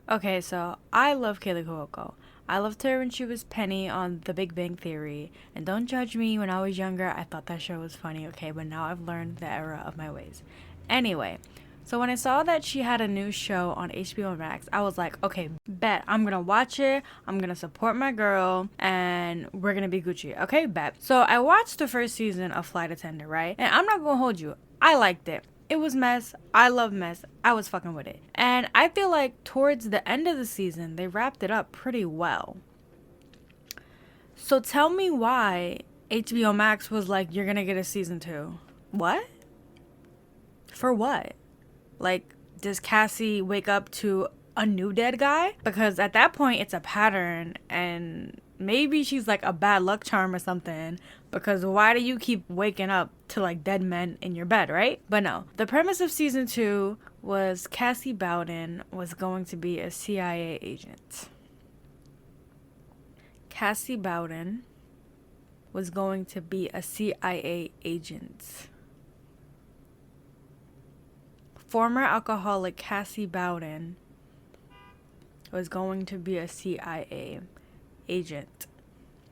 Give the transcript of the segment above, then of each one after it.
Okay, so I love Kaylee Cuoco. I loved her when she was Penny on The Big Bang Theory. And don't judge me, when I was younger, I thought that show was funny, okay? But now I've learned the error of my ways. Anyway, so when I saw that she had a new show on HBO Max, I was like, okay, bet. I'm gonna watch it. I'm gonna support my girl. And we're gonna be Gucci. Okay, bet. So I watched the first season of Flight Attendant, right? And I'm not gonna hold you. I liked it. It was mess. I love mess. I was fucking with it. And I feel like towards the end of the season, they wrapped it up pretty well. So tell me why HBO Max was like, you're gonna get a season 2. What? For what? Like, does Cassie wake up to a new dead guy? Because at that point, it's a pattern, and maybe she's like a bad luck charm or something, because why do you keep waking up to like dead men in your bed, right? But no, the premise of season 2 was Cassie Bowden was going to be a CIA agent. Cassie Bowden was going to be a CIA agent. Former alcoholic Cassie Bowden was going to be a CIA agent.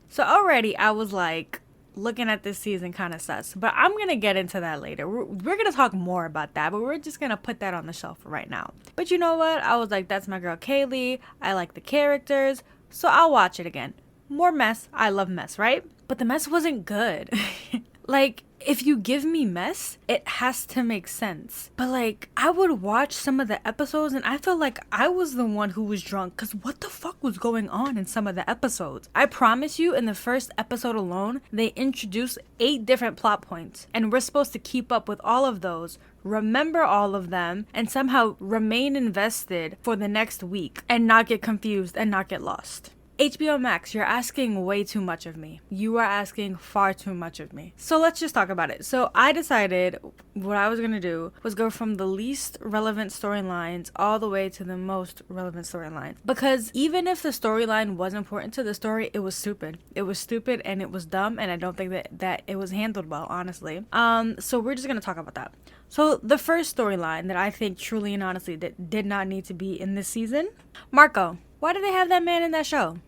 So already I was like, looking at this season kind of sus, but I'm going to get into that later. We're going to talk more about that, but we're just going to put that on the shelf for right now. But you know what? I was like, that's my girl Kaylee. I like the characters, so I'll watch it again. More mess. I love mess, right? But the mess wasn't good. Like, if you give me mess, it has to make sense. But like, I would watch some of the episodes and I felt like I was the one who was drunk, because what the fuck was going on in some of the episodes? I promise you, in the first episode alone, they introduced 8 different plot points, and we're supposed to keep up with all of those, remember all of them, and somehow remain invested for the next week and not get confused and not get lost. HBO Max, you're asking way too much of me. You are asking far too much of me. So let's just talk about it. So I decided what I was going to do was go from the least relevant storylines all the way to the most relevant storylines. Because even if the storyline was important to the story, it was stupid. It was stupid and it was dumb, and I don't think that it was handled well, honestly. So we're just going to talk about that. So the first storyline that I think truly and honestly that did not need to be in this season, Marco. Why did they have that man in that show?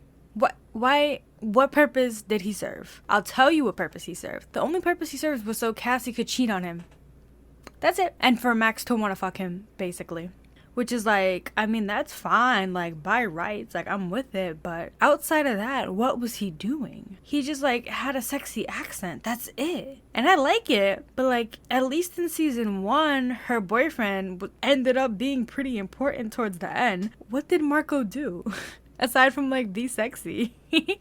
What purpose did he serve? I'll tell you what purpose he served. The only purpose he served was so Cassie could cheat on him. That's it. And for Max to want to fuck him, basically. Which is like, I mean, that's fine, like, by rights, like, I'm with it, but outside of that, what was he doing? He just, like, had a sexy accent, that's it. And I like it, but, like, at least in season 1, her boyfriend ended up being pretty important towards the end. What did Marco do? Aside from, like, be sexy.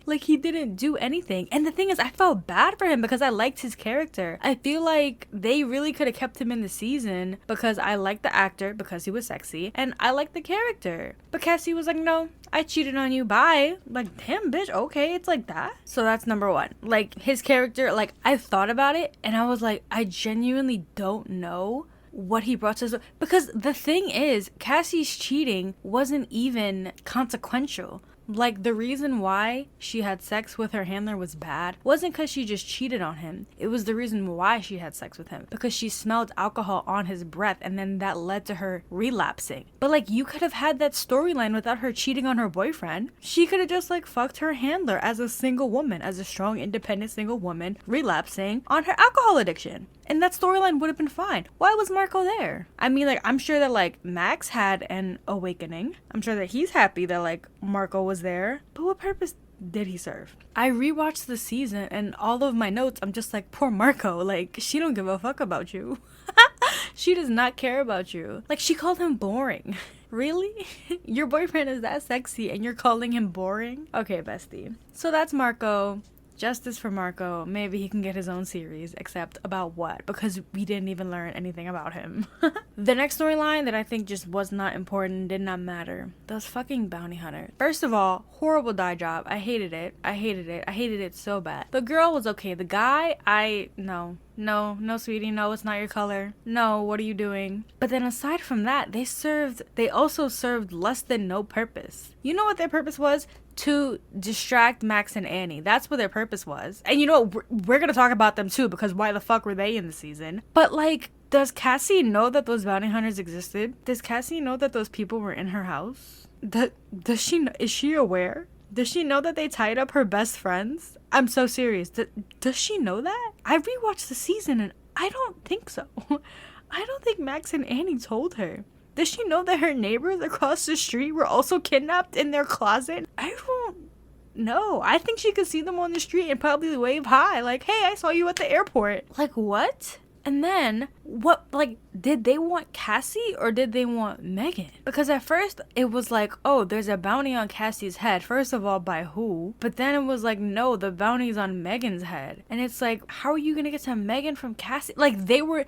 Like, he didn't do anything. And the thing is, I felt bad for him because I liked his character. I feel like they really could have kept him in the season because I liked the actor because he was sexy, and I liked the character. But Cassie was like, no, I cheated on you, bye. Like, damn, bitch, okay, it's like that. So that's number 1. Like, his character, like, I thought about it, and I was like, I genuinely don't know what he brought to us, because the thing is, Cassie's cheating wasn't even consequential. Like, the reason why she had sex with her handler was bad wasn't because she just cheated on him. It was the reason why she had sex with him, because she smelled alcohol on his breath, and then that led to her relapsing. But like, you could have had that storyline without her cheating on her boyfriend. She could have just like fucked her handler as a single woman, as a strong, independent single woman relapsing on her alcohol addiction. And that storyline would have been fine. Why was Marco there? I mean, like, I'm sure that, like, Max had an awakening. I'm sure that he's happy that, like, Marco was there. But what purpose did he serve? I rewatched the season, and all of my notes, I'm just like, poor Marco. Like, she don't give a fuck about you. She does not care about you. Like, she called him boring. Really? Your boyfriend is that sexy, and you're calling him boring? Okay, bestie. So that's Marco. Justice for Marco. Maybe he can get his own series, except about what? Because we didn't even learn anything about him. The next storyline that I think just was not important, did not matter. Those fucking bounty hunters. First of all, horrible dye job. I hated it. I hated it so bad. The girl was okay. The guy, no, sweetie, no, it's not your color. No, what are you doing? But then aside from that, they also served less than no purpose. You know what their purpose was? To distract Max and Annie. That's what their purpose was. And you know what? We're gonna talk about them too, because why the fuck were they in the season? But like, Does Cassie know that those bounty hunters existed? Does Cassie know that those people were in her house? Does she know, is she aware? Does she know that they tied up her best friends? I'm so serious. Does she know that? I rewatched the season and I don't think so. I don't think Max and Annie told her. Does she know that her neighbors across the street were also kidnapped in their closet? I don't know. I think she could see them on the street and probably wave hi, like, hey, I saw you at the airport. Like, what? And then, what, like, did they want Cassie or did they want Megan? Because at first, it was like, oh, there's a bounty on Cassie's head. First of all, by who? But then it was like, no, the bounty's on Megan's head. And it's like, how are you gonna get to Megan from Cassie? Like, they were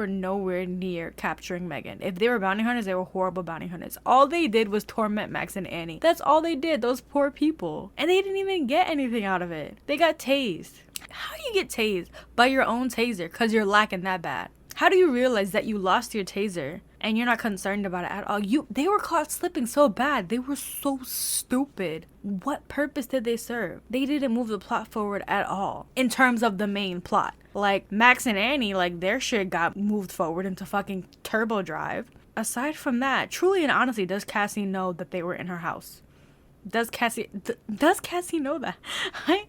nowhere near capturing Megan. If they were bounty hunters, they were horrible bounty hunters. All they did was torment Max and Annie. That's all they did, those poor people. And they didn't even get anything out of it. They got tased. How do you get tased? By your own taser, because you're lacking that bad. How do you realize that you lost your taser and you're not concerned about it at all? They were caught slipping so bad. They were so stupid. What purpose did they serve? They didn't move the plot forward at all in terms of the main plot. Like, Max and Annie, like, their shit got moved forward into fucking turbo drive. Aside from that, truly and honestly, does Cassie know that they were in her house? Does Cassie know that? I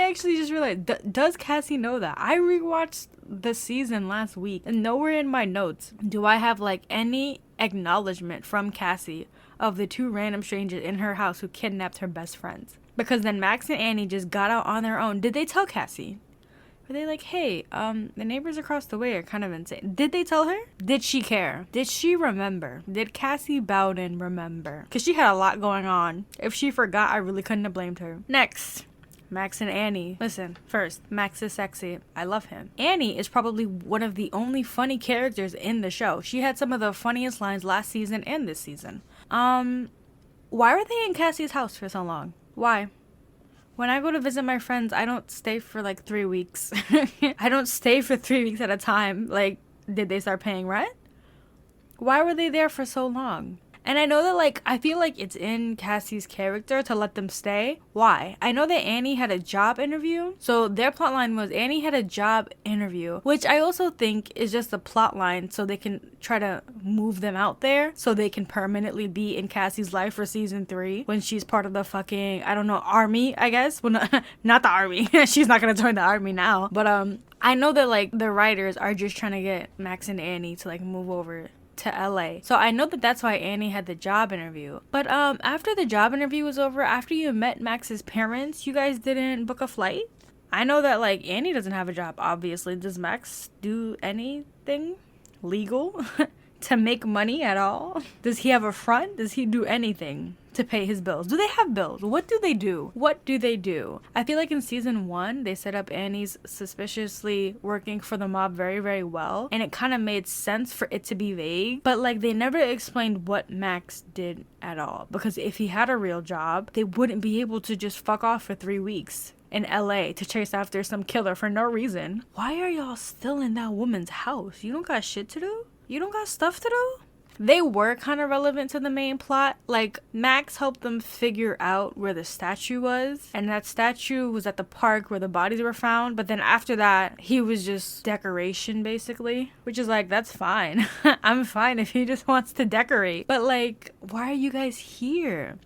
actually just realized, does Cassie know that? I rewatched the season last week and nowhere in my notes do I have like any acknowledgement from Cassie of the two random strangers in her house who kidnapped her best friends. Because then Max and Annie just got out on their own. Did they tell Cassie? Were they like, hey, the neighbors across the way are kind of insane? Did they tell her? Did she care? Did she remember? Did Cassie Bowden remember? Because she had a lot going on. If she forgot, I really couldn't have blamed her. Next, Max and Annie. Listen, first, Max is sexy. I love him. Annie is probably one of the only funny characters in the show. She had some of the funniest lines last season and this season. Why were they in Cassie's house for so long? Why? When I go to visit my friends, I don't stay for like 3 weeks. I don't stay for 3 weeks at a time. Like, did they start paying rent? Why were they there for so long? And I know that, like, I feel like it's in Cassie's character to let them stay. Why? I know that Annie had a job interview. So their plot line was Annie had a job interview, which I also think is just a plot line so they can try to move them out there so they can permanently be in Cassie's life for season 3 when she's part of the fucking, I don't know, army, I guess. Well, not the army. She's not going to join the army now. But I know that, like, the writers are just trying to get Max and Annie to, like, move over to LA. So I know that that's why Annie had the job interview. But after the job interview was over, after you met Max's parents, you guys didn't book a flight? I know that, like, Annie doesn't have a job, obviously. Does Max do anything legal to make money at all? Does he have a front? Does he do anything to pay his bills? Do they have bills? What do they do? What do they do? I feel like in season 1, they set up Annie's suspiciously working for the mob very, very well. And it kind of made sense for it to be vague. But, like, they never explained what Max did at all. Because if he had a real job, they wouldn't be able to just fuck off for 3 weeks in LA to chase after some killer for no reason. Why are y'all still in that woman's house? You don't got shit to do? You don't got stuff to do? They were kind of relevant to the main plot. Like, Max helped them figure out where the statue was. And that statue was at the park where the bodies were found. But then after that, he was just decoration, basically. Which is like, that's fine. I'm fine if he just wants to decorate. But, like, why are you guys here?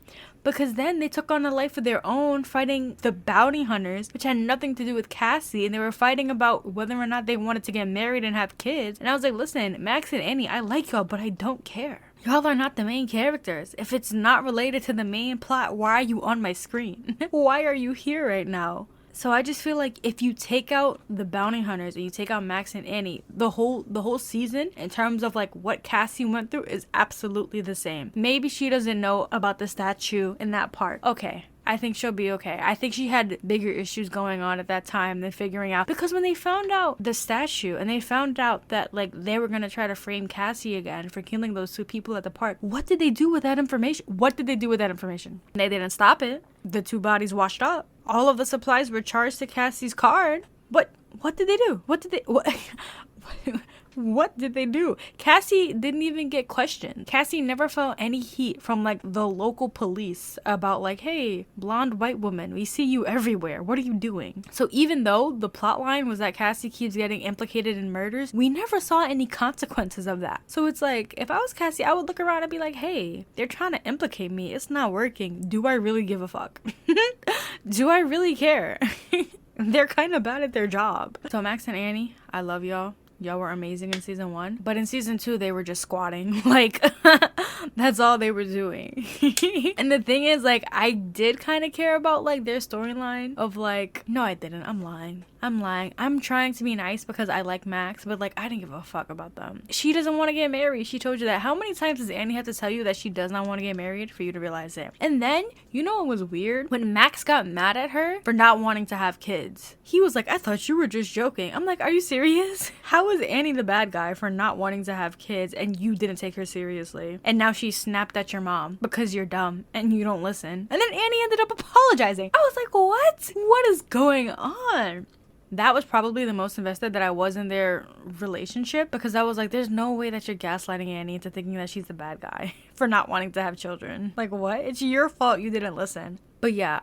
Because then they took on a life of their own, fighting the bounty hunters, which had nothing to do with Cassie. And they were fighting about whether or not they wanted to get married and have kids. And I was like, listen, Max and Annie, I like y'all, but I don't care. Y'all are not the main characters. If it's not related to the main plot, why are you on my screen? Why are you here right now? So I just feel like if you take out the bounty hunters and you take out Max and Annie, the whole season in terms of like what Cassie went through is absolutely the same. Maybe she doesn't know about the statue in that part. Okay. I think she'll be okay. I think she had bigger issues going on at that time than figuring out. Because when they found out the statue and they found out that, like, they were going to try to frame Cassie again for killing those 2 people at the park, what did they do with that information? What did they do with that information? They didn't stop it. The 2 bodies washed up. All of the supplies were charged to Cassie's card. What did they do? What did they do? Cassie didn't even get questioned. Cassie never felt any heat from like the local police about like, hey, blonde white woman, we see you everywhere. What are you doing? So even though the plot line was that Cassie keeps getting implicated in murders, we never saw any consequences of that. So it's like, if I was Cassie, I would look around and be like, hey, they're trying to implicate me. It's not working. Do I really give a fuck? Do I really care? They're kind of bad at their job. So Max and Annie, I love y'all. Y'all were amazing in season 1. But in season 2, they were just squatting. Like, that's all they were doing. And the thing is, like, I did kind of care about, like, their storyline of, like, no, I didn't. I'm lying. I'm trying to be nice because I like Max, but, like, I didn't give a fuck about them. She doesn't want to get married. She told you that. How many times does Annie have to tell you that she does not want to get married for you to realize it? And then, you know what was weird? When Max got mad at her for not wanting to have kids, he was like, I thought you were just joking. I'm like, are you serious? How is Annie the bad guy for not wanting to have kids and you didn't take her seriously? And now she snapped at your mom because you're dumb and you don't listen. And then Annie ended up apologizing. I was like, what? What is going on? That was probably the most invested that I was in their relationship, because I was like, there's no way that you're gaslighting Annie into thinking that she's the bad guy for not wanting to have children. Like, what? It's your fault you didn't listen. But yeah,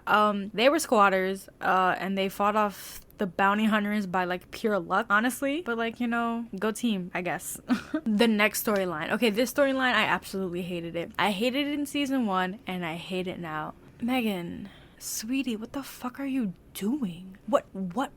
they were squatters, and they fought off the bounty hunters by like pure luck, honestly. But like, you know, go team, I guess. The next storyline. Okay, this storyline, I absolutely hated it. I hated it in season 1 and I hate it now. Megan, sweetie, what the fuck are you doing? What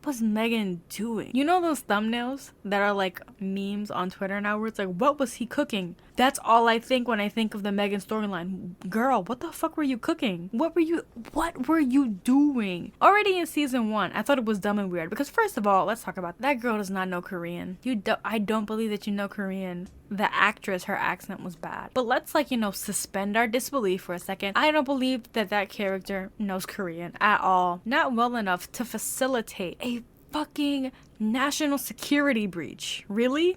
was Megan doing? You know those thumbnails that are like memes on Twitter now where it's like, what was he cooking? That's all I think when I think of the Megan storyline. Girl, what the fuck were you cooking? What were you doing? Already in season 1, I thought it was dumb and weird because first of all, let's talk about that girl does not know Korean. I don't believe that you know Korean. The actress, her accent was bad. But let's like, you know, suspend our disbelief for a second. I don't believe that character knows Korean at all. Not well enough to facilitate a fucking national security breach. Really?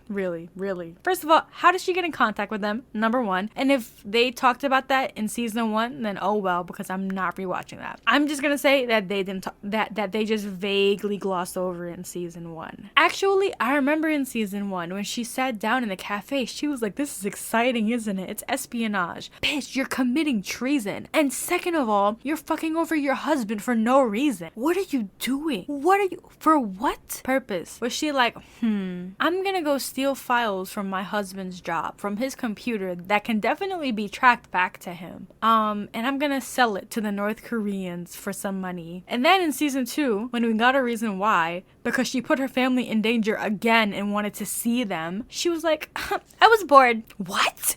First of all, how did she get in contact with them? Number 1. And if they talked about that in season 1, then oh well, because I'm not rewatching that. I'm just gonna say that they didn't that they just vaguely glossed over it in season 1. Actually, I remember in season 1 when she sat down in the cafe, she was like, this is exciting, isn't it? It's espionage. Bitch, you're committing treason. And second of all, you're fucking over your husband for no reason. What are you doing? For what purpose? Was she like, I'm gonna go steal files from my husband's job, from his computer that can definitely be tracked back to him. And I'm gonna sell it to the North Koreans for some money. And then in season 2, when we got a reason why, because she put her family in danger again and wanted to see them, she was like, I was bored. What?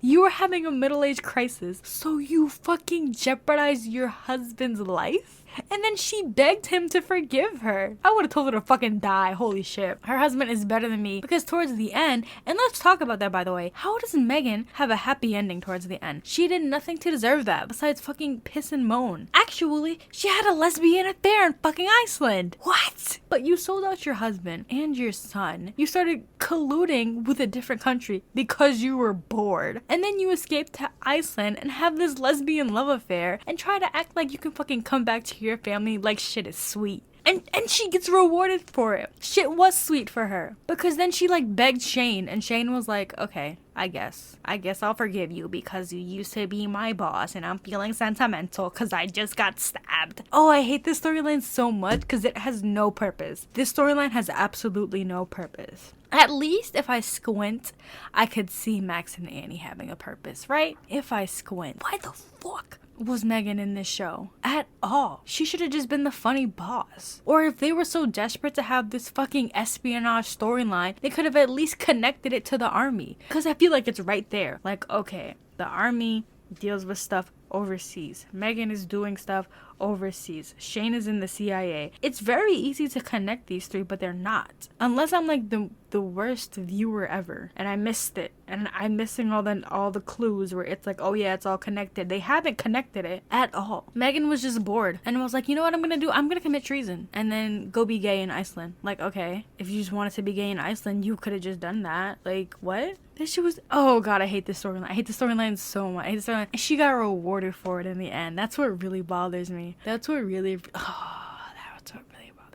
You were having a middle-age crisis, so you fucking jeopardized your husband's life? And then she begged him to forgive her. I would have told her to fucking die. Holy shit. Her husband is better than me. Because towards the end, and let's talk about that by the way, how does Megan have a happy ending towards the end? She did nothing to deserve that besides fucking piss and moan. Actually, she had a lesbian affair in fucking Iceland. What? But you sold out your husband and your son. You started colluding with a different country because you were bored. And then you escaped to Iceland and have this lesbian love affair and try to act like you can fucking come back to your family like shit is sweet. And she gets rewarded for it. Shit was sweet for her. Because then she like begged Shane and Shane was like, okay, I guess I'll forgive you because you used to be my boss and I'm feeling sentimental because I just got stabbed. Oh, I hate this storyline so much because it has no purpose. This storyline has absolutely no purpose. At least if I squint, I could see Max and Annie having a purpose, right? If I squint. Why the fuck was Megan in this show at all? She should have just been the funny boss. Or if they were so desperate to have this fucking espionage storyline, they could have at least connected it to the army. Because I feel like it's right there. Like, okay, the army deals with stuff overseas. Megan is doing stuff overseas. Shane is in the CIA. It's very easy to connect these three, but they're not. Unless I'm like the worst viewer ever and I missed it and I'm missing all the clues where it's like, oh yeah, it's all connected. They haven't connected it at all. Megan was just bored and was like, you know what I'm gonna do? I'm gonna commit treason and then go be gay in Iceland. Like, okay, if you just wanted to be gay in Iceland, you could have just done that. Like, what? This shit was, oh god, I hate this storyline. I hate the storyline so much. I hate the storyline. And she got rewarded for it in the end. That's what really bothers me. That's what really,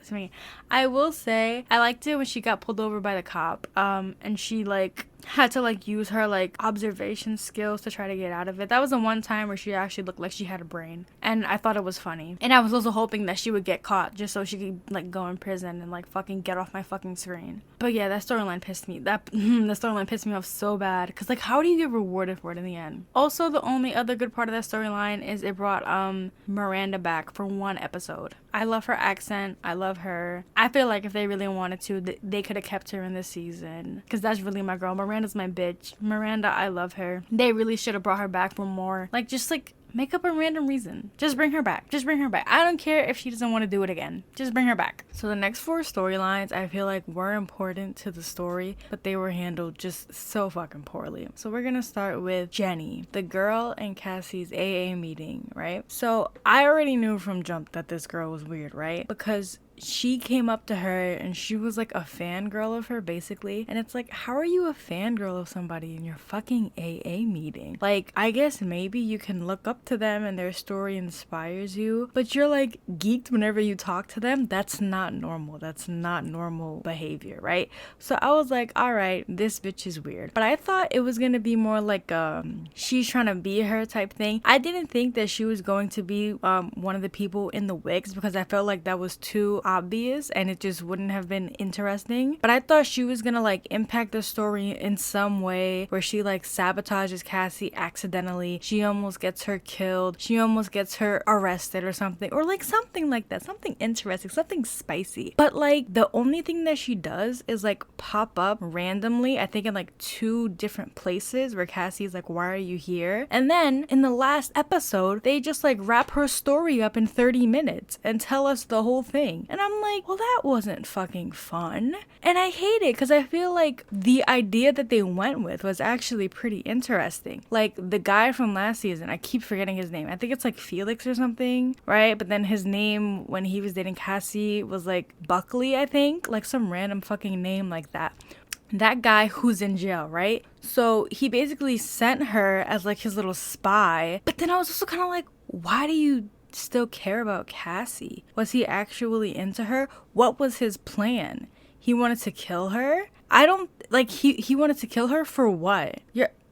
to me. I will say I liked it when she got pulled over by the cop, and she like had to like use her like observation skills to try to get out of it. That was the one time where she actually looked like she had a brain, and I thought it was funny. And I was also hoping that she would get caught just so she could like go in prison and like fucking get off my fucking screen. But yeah, that storyline pissed me. The storyline pissed me off so bad, because like, how do you get rewarded for it in the end? Also, the only other good part of that storyline is it brought Miranda back for one episode. I love her accent. I love her. I feel like if they really wanted to, they could have kept her in this season, because that's really my girl. Miranda's my bitch. Miranda, I love her. They really should have brought her back for more. Like, just like make up a random reason. Just bring her back. Just bring her back. I don't care if she doesn't want to do it again. Just bring her back. So the next 4 storylines I feel like were important to the story, but they were handled just so fucking poorly. So we're gonna start with Jenny, the girl in Cassie's AA meeting, right? So I already knew from jump that this girl was weird, right? Because she came up to her and she was like a fangirl of her, basically. And it's like, how are you a fangirl of somebody in your fucking AA meeting? Like, I guess maybe you can look up to them and their story inspires you, but you're like geeked whenever you talk to them. That's not normal. That's not normal behavior, right? So I was like, all right, this bitch is weird. But I thought it was gonna be more like she's trying to be her type thing. I didn't think that she was going to be one of the people in the wigs, because I felt like that was too obvious and it just wouldn't have been interesting. But I thought she was gonna like impact the story in some way, where she like sabotages Cassie accidentally, she almost gets her killed, she almost gets her arrested or something, or like something like that, something interesting, something spicy. But like the only thing that she does is like pop up randomly, I think in like 2 different places, where Cassie's like, why are you here? And then in the last episode they just like wrap her story up in 30 minutes and tell us the whole thing. And I'm like, well, that wasn't fucking fun. And I hate it, because I feel like the idea that they went with was actually pretty interesting. Like the guy from last season, I keep forgetting his name. I think it's like Felix or something, right? But then his name when he was dating Cassie was like Buckley, I think. Like some random fucking name like that. That guy who's in jail, right? So he basically sent her as like his little spy. But then I was also kind of like, why do you still care about Cassie? Was he actually into her? What was his plan? He wanted to kill her? I don't like he wanted to kill her for what?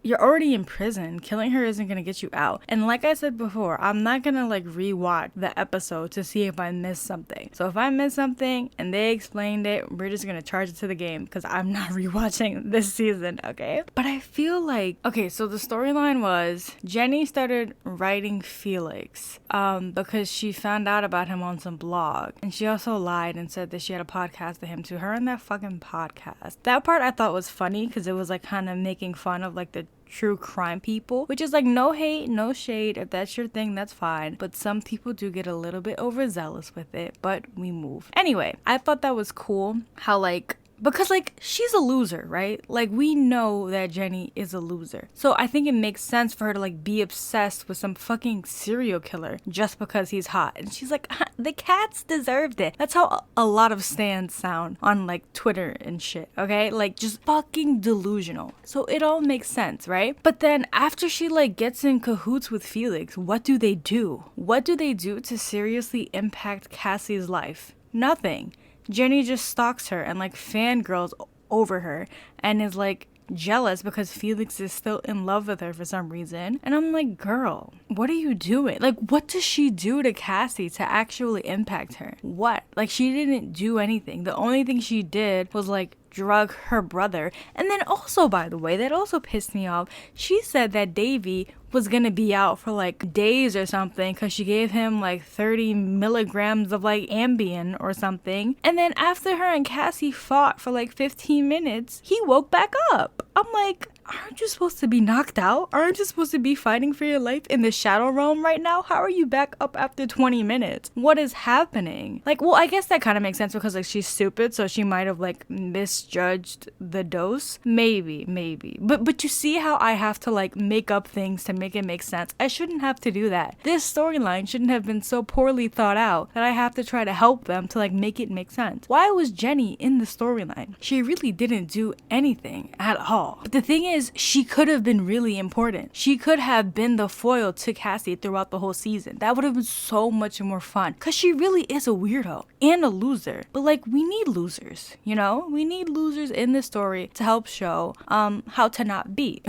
You're already in prison. Killing her isn't gonna get you out. And like I said before, I'm not gonna like rewatch the episode to see if I missed something. So if I missed something and they explained it, we're just gonna charge it to the game, because I'm not rewatching this season, okay? But I feel like, okay, so the storyline was Jenny started writing Felix because she found out about him on some blog. And she also lied and said that she had a podcast to him too. Her and that fucking podcast. That part I thought was funny, because it was like kind of making fun of like the true crime people, which is like no hate, no shade. If that's your thing, that's fine. But some people do get a little bit overzealous with it, but we move. Anyway, I thought that was cool how like, because like she's a loser, right? Like we know that Jenny is a loser. So I think it makes sense for her to like be obsessed with some fucking serial killer just because he's hot. And she's like, the cats deserved it. That's how a lot of stans sound on like Twitter and shit, okay? Like just fucking delusional. So it all makes sense, right? But then after she like gets in cahoots with Felix, what do they do? What do they do to seriously impact Cassie's life? Nothing. Jenny just stalks her and like fangirls over her and is like jealous because Felix is still in love with her for some reason. And I'm like, girl, what are you doing? Like, what does she do to Cassie to actually impact her? What? Like, she didn't do anything. The only thing she did was like drug her brother. And then also, by the way, that also pissed me off. She said that Davy was gonna be out for like days or something because she gave him like 30 milligrams of like Ambien or something. And then after her and Cassie fought for like 15 minutes, he woke back up. I'm like, aren't you supposed to be knocked out? Aren't you supposed to be fighting for your life in the shadow realm right now? How are you back up after 20 minutes? What is happening? Like, well, I guess that kind of makes sense because like she's stupid, so she might have like misjudged the dose. Maybe. But you see how I have to like make up things to make it make sense? I shouldn't have to do that. This storyline shouldn't have been so poorly thought out that I have to try to help them to like make it make sense. Why was Jenny in the storyline? She really didn't do anything at all. But the thing is, she could have been really important. She could have been the foil to Cassie throughout the whole season. That would have been so much more fun, because she really is a weirdo and a loser. But like, we need losers, you know? We need losers in this story to help show how to not be.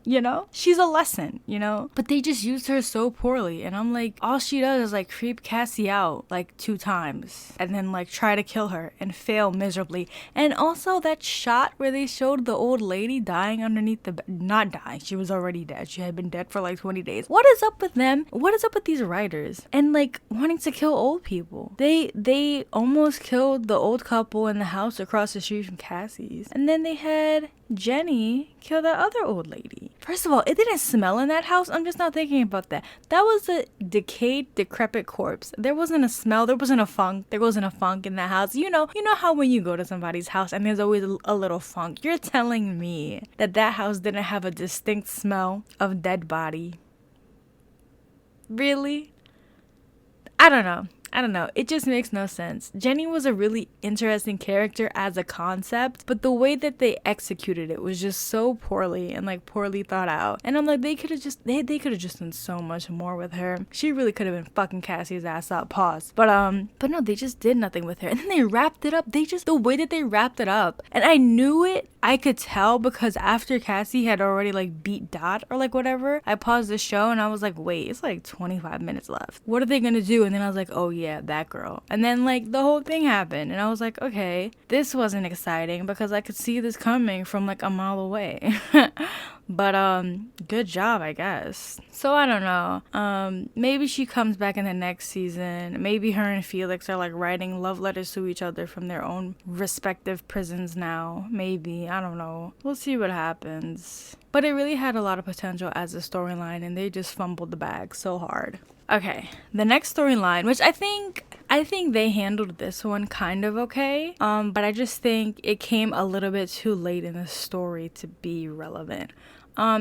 You know, she's a lesson, you know, but they just used her so poorly. And I'm like, all she does is like creep Cassie out like 2 times and then like try to kill her and fail miserably. And also that shot where they showed the old lady dying underneath the bed, not dying, she was already dead. She had been dead for like 20 days. What is up with them? What is up with these writers and like wanting to kill old people? They almost killed the old couple in the house across the street from Cassie's, and then they had Jenny kill that other old lady. First of all, it didn't smell in that house. I'm just not thinking about that. That was a decayed, decrepit corpse. There wasn't a smell. There wasn't a funk. There wasn't a funk in that house. You know how when you go to somebody's house and there's always a little funk. You're telling me that that house didn't have a distinct smell of dead body? Really? I don't know. It just makes no sense. Jenny was a really interesting character as a concept, but the way that they executed it was just so poorly and like poorly thought out. And I'm like, they could have just done so much more with her. She really could have been fucking Cassie's ass up. Pause. But no, they just did nothing with her. And then they wrapped it up. The way that they wrapped it up. And I knew it. I could tell because after Cassie had already like beat Dot or like whatever, I paused the show and I was like, wait, it's like 25 minutes left. What are they gonna do? And then I was like, oh yeah, that girl. And then like the whole thing happened and I was like, okay, this wasn't exciting because I could see this coming from like a mile away. But good job, I guess. So I don't know. Maybe she comes back in the next season. Maybe her and Felix are like writing love letters to each other from their own respective prisons now. Maybe. I don't know. We'll see what happens. But it really had a lot of potential as a storyline and they just fumbled the bag so hard. Okay, the next storyline, which I think they handled this one kind of okay. But I just think it came a little bit too late in the story to be relevant.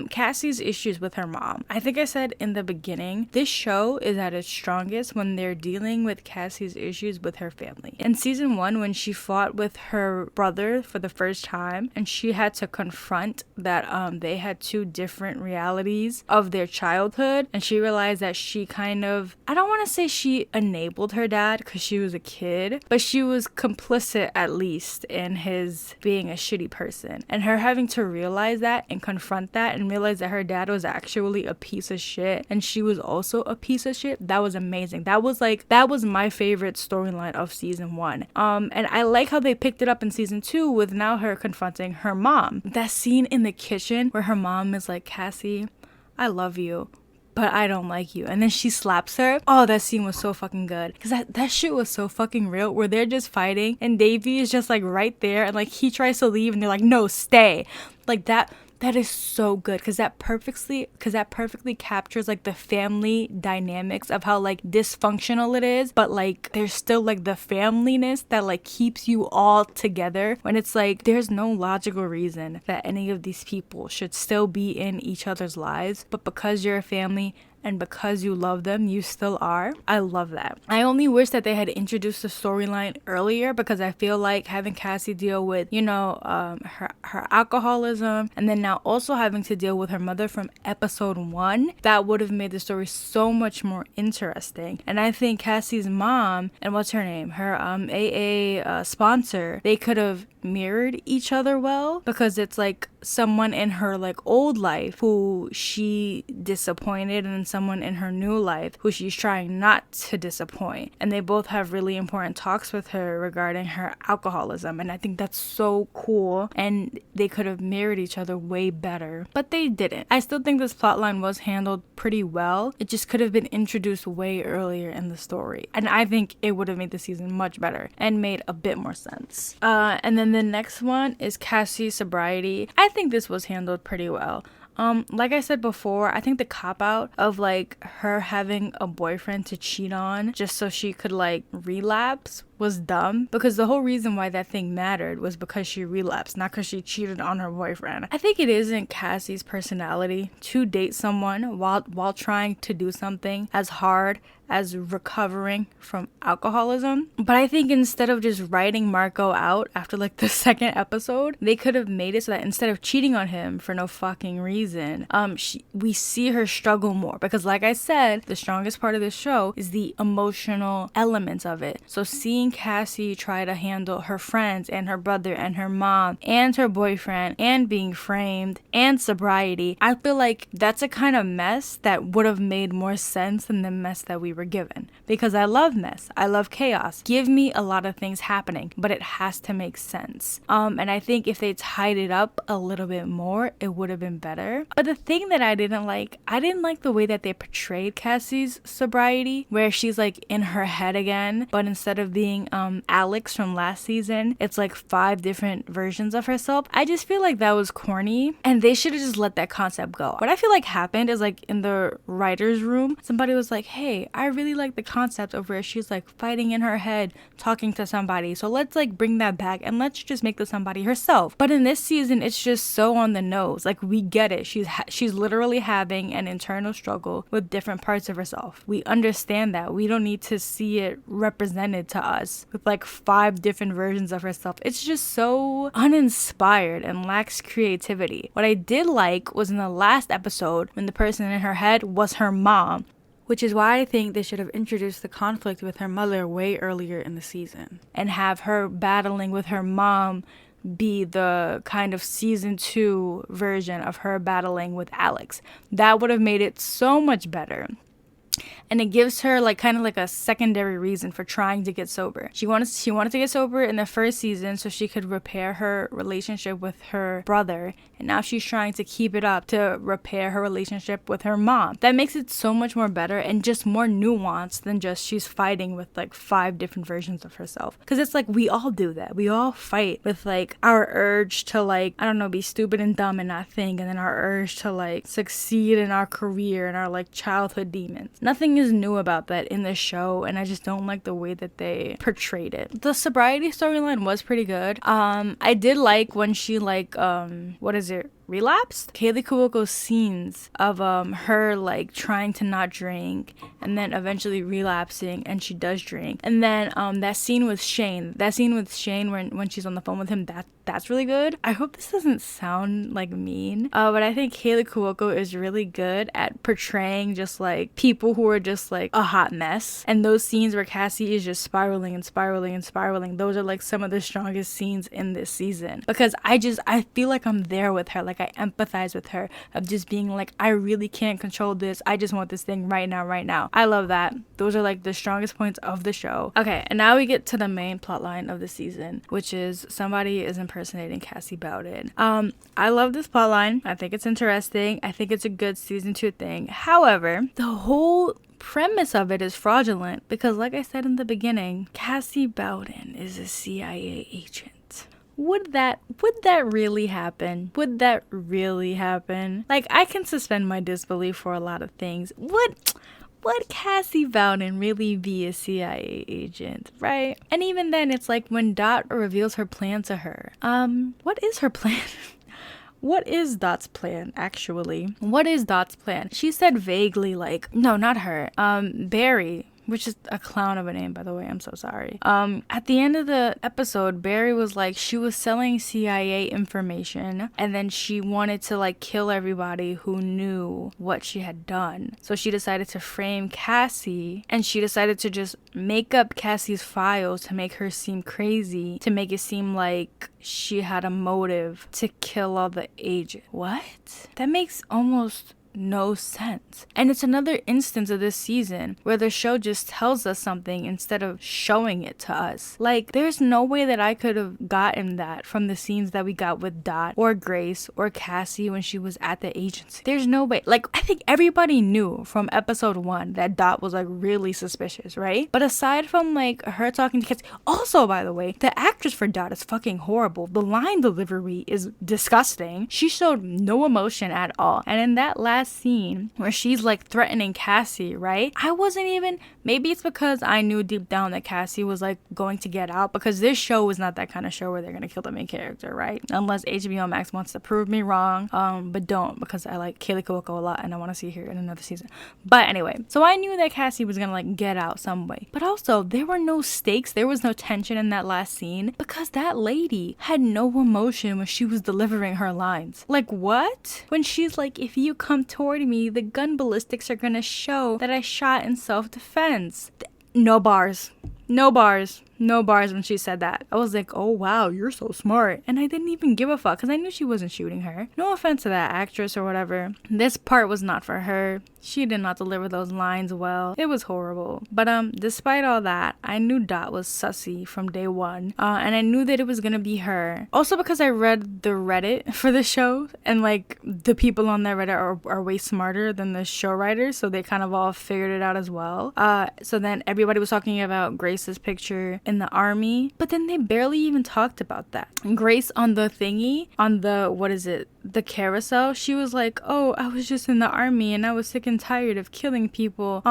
Cassie's issues with her mom. I think I said in the beginning, this show is at its strongest when they're dealing with Cassie's issues with her family. In season 1, when she fought with her brother for the first time and she had to confront that they had 2 different realities of their childhood, and she realized that she kind of, I don't want to say she enabled her dad because she was a kid, but she was complicit at least in his being a shitty person, and her having to realize that and confront that and realize that her dad was actually a piece of shit and she was also a piece of shit. That was amazing. That was my favorite storyline of season 1. And I like how they picked it up in season 2 with now her confronting her mom. That scene in the kitchen where her mom is like, Cassie, I love you, but I don't like you. And then she slaps her. Oh, that scene was so fucking good. Because that shit was so fucking real, where they're just fighting and Davey is just like right there and like he tries to leave and they're like, no, stay. Like that is so good because that perfectly captures like the family dynamics of how like dysfunctional it is, but like there's still like the familyness that like keeps you all together, when it's like there's no logical reason that any of these people should still be in each other's lives, but because you're a family and because you love them, you still are. I love that. I only wish that they had introduced the storyline earlier, because I feel like having Cassie deal with, her alcoholism, and then now also having to deal with her mother from episode 1, that would have made the story so much more interesting. And I think Cassie's mom and what's her name, her AA sponsor, they could have mirrored each other well, because it's like someone in her like old life who she disappointed and someone in her new life who she's trying not to disappoint, and they both have really important talks with her regarding her alcoholism, and I think that's so cool, and they could have mirrored each other way better, but they didn't. I still think this plotline was handled pretty well. It just could have been introduced way earlier in the story, and I think it would have made the season much better and made a bit more sense. And then the next one is Cassie's sobriety. I think this was handled pretty well. Like I said before, I think the cop-out of like her having a boyfriend to cheat on just so she could like relapse was dumb, because the whole reason why that thing mattered was because she relapsed, not because she cheated on her boyfriend. I think it isn't Cassie's personality to date someone while trying to do something as hard as recovering from alcoholism. But I think instead of just writing Marco out after like the second episode, they could have made it so that instead of cheating on him for no fucking reason, we see her struggle more. Because like I said, the strongest part of this show is the emotional elements of it. So seeing Cassie try to handle her friends and her brother and her mom and her boyfriend and being framed and sobriety, I feel like that's a kind of mess that would have made more sense than the mess that we were given. Because I love mess, I love chaos. Give me a lot of things happening, but it has to make sense. And I think if they tied it up a little bit more, it would have been better. But the thing that I didn't like the way that they portrayed Cassie's sobriety, where she's like in her head again, but instead of being Alex from last season, it's like 5 different versions of herself. I just feel like that was corny, and they should have just let that concept go. What I feel like happened is, like, in the writer's room, somebody was like, hey, I really like the concept of where she's like fighting in her head, talking to somebody, so let's like bring that back and let's just make the somebody herself. But in this season, it's just so on the nose. Like, we get it, she's literally having an internal struggle with different parts of herself. We understand that. We don't need to see it represented to us with like 5 different versions of herself. It's just so uninspired and lacks creativity. What I did like was in the last episode, when the person in her head was her mom, which is why I think they should have introduced the conflict with her mother way earlier in the season and have her battling with her mom be the kind of season 2 version of her battling with Alex. That would have made it so much better. And it gives her like kind of like a secondary reason for trying to get sober. She wanted to get sober in the first season so she could repair her relationship with her brother, and now she's trying to keep it up to repair her relationship with her mom. That makes it so much more better and just more nuanced than just she's fighting with like 5 different versions of herself. Because it's like we all do that. We all fight with like our urge to like, I don't know, be stupid and dumb and not think, and then our urge to like succeed in our career and our like childhood demons. Nothing is new about that in the show, and I just don't like the way that they portrayed it. The sobriety storyline was pretty good. I did like when she like relapsed. Kaylee Cuoco's scenes of her like trying to not drink and then eventually relapsing, and she does drink, and then that scene with Shane when she's on the phone with him, that's really good. I hope this doesn't sound like mean, but I think Kaylee Cuoco is really good at portraying just like people who are just like a hot mess, and those scenes where Cassie is just spiraling, those are like some of the strongest scenes in this season, because I feel like I'm there with her. Like, I empathize with her of just being like, I really can't control this, I just want this thing right now. I love that. Those are like the strongest points of the show. Okay, and now we get to the main plot line of the season, which is somebody is impersonating Cassie Bowden. I love this plot line. I think it's interesting. I think it's a good season 2 thing. However, the whole premise of it is fraudulent, because like I said in the beginning, Cassie Bowden is a CIA agent. Would that really happen? Would that really happen? Like, I can suspend my disbelief for a lot of things. Would Cassie Bowden really be a CIA agent, right? And even then, it's like when Dot reveals her plan to her. What is her plan? What is Dot's plan, actually? What is Dot's plan? She said vaguely, like, no, not her. Barry, which is a clown of a name, by the way, I'm so sorry. At the end of the episode, Barry was like, she was selling CIA information, and then she wanted to like kill everybody who knew what she had done. So she decided to frame Cassie, and she decided to just make up Cassie's files to make her seem crazy, to make it seem like she had a motive to kill all the agents. What? That makes almost no sense. And it's another instance of this season where the show just tells us something instead of showing it to us. Like, there's no way that I could have gotten that from the scenes that we got with Dot or Grace or Cassie when she was at the agency. There's no way. Like, I think everybody knew from episode 1 that Dot was like really suspicious, right? But aside from like her talking to Cassie, also, by the way, the actress for Dot is fucking horrible. The line delivery is disgusting. She showed no emotion at all. And in that last last scene where she's like threatening Cassie, right? I wasn't even, maybe it's because I knew deep down that Cassie was like going to get out, because this show is not that kind of show where they're gonna kill the main character, right? Unless HBO Max wants to prove me wrong, but don't, because I like Kaylee Cuoco a lot and I want to see her in another season. But anyway, so I knew that Cassie was gonna like get out some way, but also there were no stakes, there was no tension in that last scene, because that lady had no emotion when she was delivering her lines. Like, what? When she's like, if you come toward me, the gun ballistics are gonna show that I shot in self-defense. No bars. No bars. No bars when she said that. I was like, oh wow, you're so smart. And I didn't even give a fuck, because I knew she wasn't shooting her. No offense to that actress or whatever. This part was not for her. She did not deliver those lines well. It was horrible. But despite all that, I knew Dot was sussy from day one. And I knew that it was gonna be her. Also because I read the Reddit for the show, and like the people on that Reddit are way smarter than the show writers, so they kind of all figured it out as well. So then everybody was talking about Grace's picture in the army, but then they barely even talked about that. Grace on the thingy, on the, what is it, the carousel, she was like, oh, I was just in the army and I was sick and tired of killing people.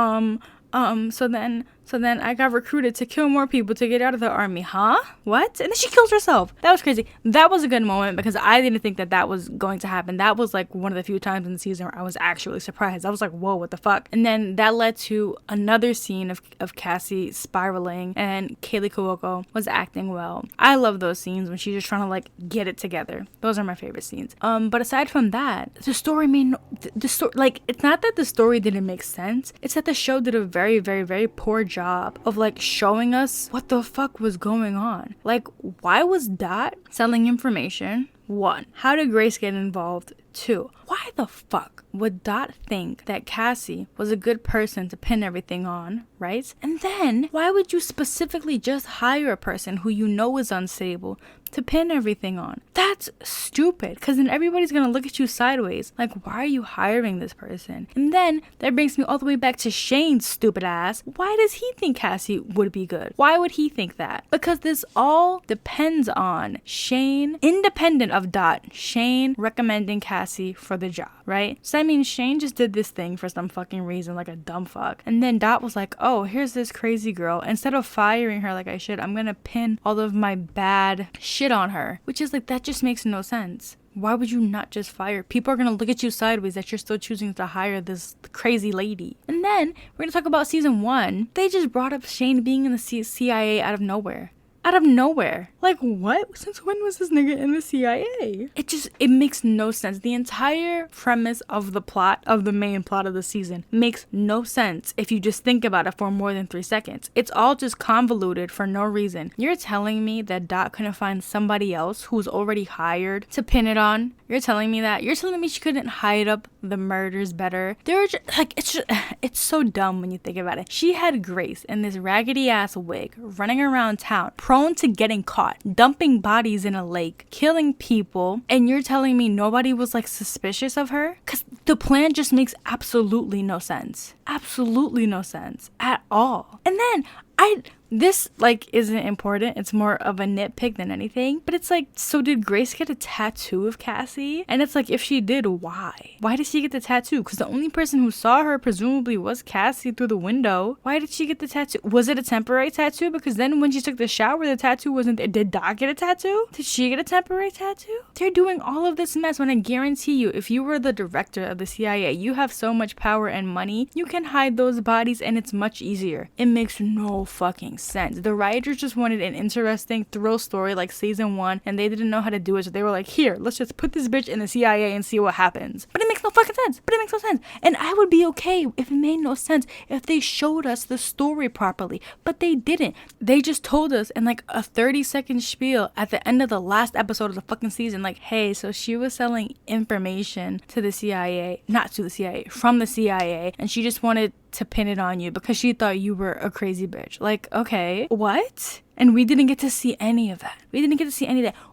So then I got recruited to kill more people to get out of the army. Huh? What? And then she kills herself. That was crazy. That was a good moment, because I didn't think that was going to happen. That was like one of the few times in the season where I was actually surprised. I was like, whoa, what the fuck? And then that led to another scene of Cassie spiraling, and Kaylee Cuoco was acting well. I love those scenes when she's just trying to like get it together. Those are my favorite scenes. But aside from that, the story made the story, like, it's not that the story didn't make sense. It's that the show did a very, very, very poor job of like showing us what the fuck was going on. Like, why was Dot selling information? 1. How did Grace get involved? 2. Why the fuck would Dot think that Cassie was a good person to pin everything on, right? And then, why would you specifically just hire a person who you know is unstable to pin everything on? That's stupid, because then everybody's gonna look at you sideways. Like, why are you hiring this person? And then, that brings me all the way back to Shane's stupid ass. Why does he think Cassie would be good? Why would he think that? Because this all depends on Shane, independent of Dot, Shane recommending Cassie for the job, right? So I mean, Shane just did this thing for some fucking reason, like a dumb fuck. And then Dot was like, oh, here's this crazy girl. Instead of firing her like I should, I'm gonna pin all of my bad shit on her. Which is like, that just makes no sense. Why would you not just fire? People are gonna look at you sideways that you're still choosing to hire this crazy lady. And then we're gonna talk about season 1. They just brought up Shane being in the CIA out of nowhere. Out of nowhere. Like, what? Since when was this nigga in the CIA? It makes no sense. The entire premise of the plot, of the main plot of the season, makes no sense if you just think about it for more than 3 seconds. It's all just convoluted for no reason. You're telling me that Dot couldn't find somebody else who's already hired to pin it on? You're telling me that? You're telling me she couldn't hide up the murders better? They're just, like, it's so dumb when you think about it. She had Grace in this raggedy ass wig running around town, prone to getting caught, dumping bodies in a lake, killing people, and you're telling me nobody was like suspicious of her? Because the plan just makes absolutely no sense. Absolutely no sense at all. And then this like isn't important, it's more of a nitpick than anything, but it's like, so did Grace get a tattoo of Cassie? And it's like, if she did, why did she get the tattoo? Because the only person who saw her presumably was Cassie through the window. Why did she get the tattoo? Was it a temporary tattoo? Because then when she took the shower, the tattoo wasn't there. Did Dot get a tattoo? Did she get a temporary tattoo? They're doing all of this mess when I guarantee you, if you were the director of the CIA, you have so much power and money, you can hide those bodies and it's much easier. It makes no fucking sense. The writers just wanted an interesting thrill story like season 1, and they didn't know how to do it, so they were like, here, let's just put this bitch in the CIA and see what happens. But it makes no fucking sense. And I would be okay if it made no sense if they showed us the story properly, but they didn't. They just told us in like a 30-second spiel at the end of the last episode of the fucking season, like, hey, so she was selling information to the CIA, not to the CIA, from the CIA, and she just wanted to pin it on you because she thought you were a crazy bitch. Like, okay, what? And we didn't get to see any of that.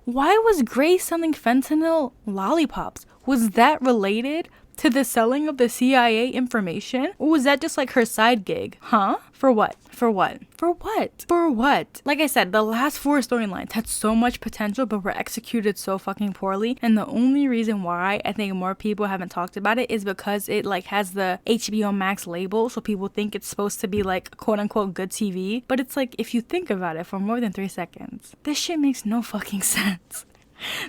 Why was Grace selling fentanyl lollipops? Was that related to the selling of the CIA information? Or was that just like her side gig? Huh? For what? For what? For what? For what? Like I said, the last 4 storylines had so much potential but were executed so fucking poorly. And the only reason why I think more people haven't talked about it is because it like has the HBO Max label, so people think it's supposed to be like quote unquote good TV. But it's like, if you think about it for more than 3 seconds, this shit makes no fucking sense.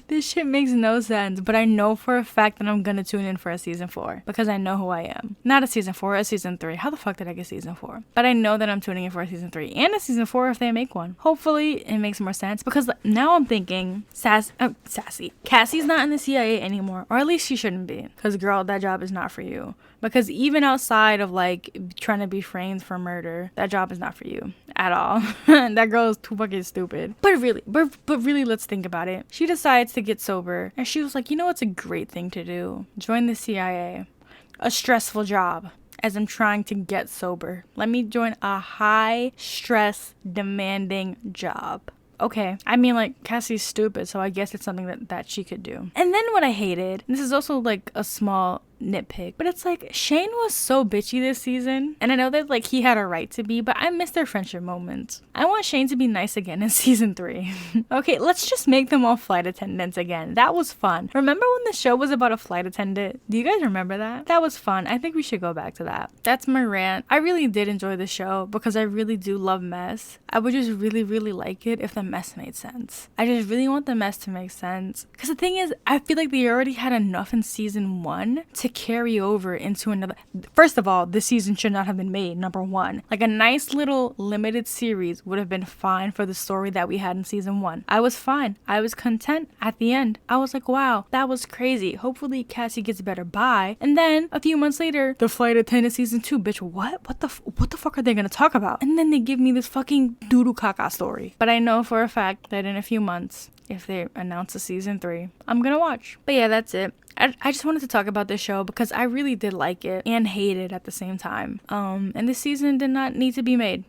This shit makes no sense, but I know for a fact that I'm gonna tune in for a season 4 because I know who I am. Not a season 4, a season 3. How the fuck did I get season 4? But I know that I'm tuning in for a season 3 and a season 4 if they make one. Hopefully it makes more sense because now I'm thinking Sassy. Cassie's not in the CIA anymore, or at least she shouldn't be, because girl, that job is not for you. Because even outside of like trying to be framed for murder, that job is not for you at all. That girl is too fucking stupid. But really, let's think about it. She decides to get sober, and she was like, you know what's a great thing to do? Join the CIA. A stressful job. As I'm trying to get sober, let me join a high stress demanding job. Okay, I mean, like, Cassie's stupid, so I guess it's something that she could do. And then what I hated, this is also like a small nitpick, but it's like Shane was so bitchy this season, and I know that like he had a right to be, but I miss their friendship moments. I want Shane to be nice again in season 3. Okay, let's just make them all flight attendants again. That was fun. Remember when the show was about a flight attendant? Do you guys remember that? That was fun. I think we should go back to that. That's my rant. I really did enjoy the show because I really do love mess. I would just really like it if the mess made sense. I just really want the mess to make sense, because the thing is, I feel like they already had enough in season 1 to carry over into another. First of all, this season should not have been made, number 1. Like, a nice little limited series would have been fine for the story that we had in season 1. I was fine. I was content at the end. I was like, wow, that was crazy. Hopefully Cassie gets better. Bye. And then a few months later, the flight attendant season 2. Bitch, what the fuck are they gonna talk about? And then they give me this fucking doodoo caca story. But I know for a fact that in a few months, if they announce a season 3, I'm gonna watch. But yeah, that's it. I just wanted to talk about this show because I really did like it and hate it at the same time. And this season did not need to be made.